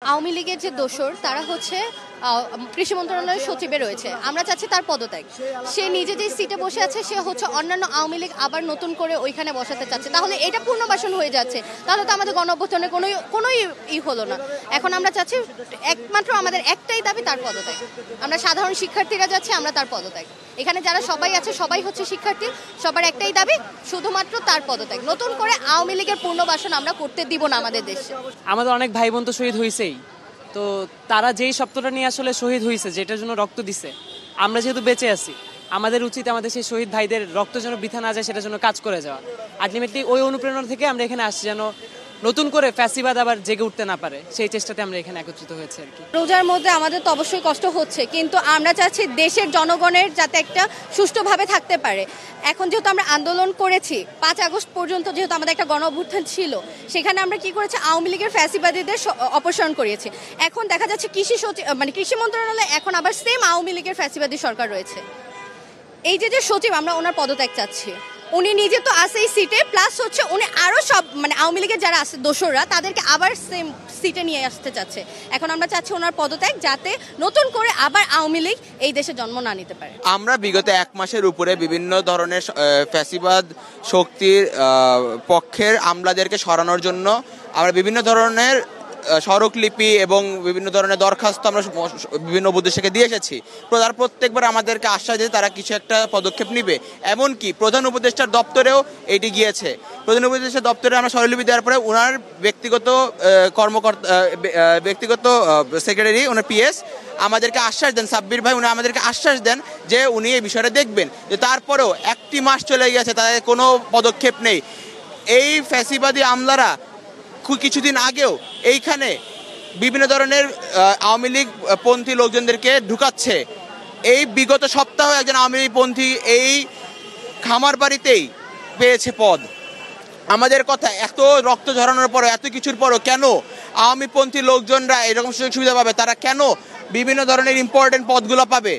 আওয়ামী লীগের যে দোসর তারা হচ্ছে কৃষি মন্ত্রণালয়ের সচিবে রয়েছে। আমরা চাচ্ছি তার পদত্যাগ। সে নিজে যে সিটে বসে আছে সে হচ্ছে অন্যান্য আওয়ামী লীগ আবার নতুন করে ওইখানে বসাতে চাচ্ছে, তাহলে এটা পুনর্বাসন হয়ে যাচ্ছে, তাহলে তো আমাদের গণঅভ্যুত্থানের কোনোই হলো না। এখন আমরা চাচ্ছি একমাত্র আমাদের একটাই দাবি, তার পদত্যাগ। আমরা সাধারণ শিক্ষার্থীরা যাচ্ছি, আমরা তার পদত্যাগ। এখানে যারা সবাই আছে সবাই হচ্ছে শিক্ষার্থী, সবার একটাই দাবি, শুধুমাত্র তার পদত্যাগ। নতুন করে আওয়ামী লীগের পুনর্বাসন আমরা করতে দিব না আমাদের দেশে। আমাদের অনেক ভাই বোন তো শহীদ হয়েছেই, তো তারা যেই শব্দটা নিয়ে আসলে শহীদ হয়েছে, যেটার জন্য রক্ত দিছে, আমরা যেহেতু বেঁচে আছি আমাদের উচিত আমাদের সেই শহীদ ভাইদের রক্ত যেন বৃথা না যায় সেটার জন্য কাজ করে যাওয়া। আলটিমেটলি ওই অনুপ্রেরণা থেকে আমরা এখানে আসছি, যেন নতুন করে ফ্যাসিবাদ আবার জেগে উঠতে না পারে, সেই চেষ্টাতে আমরা এখানে একত্রিত হয়েছি আর কি। রোজার মধ্যে আমাদের তো অবশ্যই কষ্ট হচ্ছে, কিন্তু আমরা চাচ্ছি দেশের জনগণের যাতে একটা সুষ্ঠুভাবে থাকতে পারে। এখন যেহেতু আমরা আন্দোলন করেছি 5 আগস্ট পর্যন্ত, যেহেতু আমাদের একটা গণ অভ্যুত্থান ছিল, সেখানে আমরা কি করেছি, আওয়ামী লীগের ফ্যাসিবাদীদের অপসারণ করিয়েছি। এখন দেখা যাচ্ছে কৃষি মন্ত্রণালয়ে এখন আবার সেম আওয়ামী লীগের ফ্যাসিবাদী সরকার রয়েছে। এই যে সচিব, আমরা ওনার পদত্যাগ চাচ্ছি। উনি নিজে তো আছে এই সিটে, প্লাস হচ্ছে উনি আরো সব আওয়ামী লীগের যারা আছে দোসররা তাদেরকে আবার সেম সিটে নিয়ে আসতে চাচ্ছে। এখন আমরা চাচ্ছি ওনার পদত্যাগ, যাতে নতুন করে আবার আওয়ামী লীগ এই দেশে জন্ম না নিতে পারে। আমরা বিগত 1 মাসের উপরে বিভিন্ন ধরনের ফ্যাসিবাদ শক্তির পক্ষের আমলাদেরকে সরানোর জন্য আমরা বিভিন্ন ধরনের স্মারকলিপি এবং বিভিন্ন ধরনের দরখাস্ত আমরা বিভিন্ন উপদেষ্টাকে দিয়ে এসেছি। তারা প্রত্যেকবার আমাদেরকে আশ্বাস দিয়ে তারা কিছু একটা পদক্ষেপ নেবে। এমনকি প্রধান উপদেষ্টার দপ্তরেও এটি গিয়েছে। প্রধান উপদেষ্টার দপ্তরে আমরা স্মারকলিপি দেওয়ার পরে ওনার ব্যক্তিগত সেক্রেটারি, ওনার পিএস আমাদেরকে আশ্বাস দেন, সাব্বির ভাই উনি আমাদেরকে আশ্বাস দেন যে উনি এই বিষয়টা দেখবেন। যে তারপরেও 1 মাস চলে গেছে, তাদের কোনো পদক্ষেপ নেই। এই ফ্যাসিবাদী আমলারা কিছুদিন আগেও এইখানে বিভিন্ন ধরনের আওয়ামী লীগ পন্থী লোকজনদেরকে ঢুকাচ্ছে। এই বিগত সপ্তাহে একজন আওয়ামী লীগ পন্থী এই খামার বাড়িতেই পেয়েছে পদ। আমাদের কথা, এত রক্ত ঝরানোর পরও, এত কিছুর পরও কেন আওয়ামী পন্থী লোকজনরা এরকম সুযোগ সুবিধা পাবে? তারা কেন বিভিন্ন ধরনের ইম্পর্টেন্ট পদগুলো পাবে?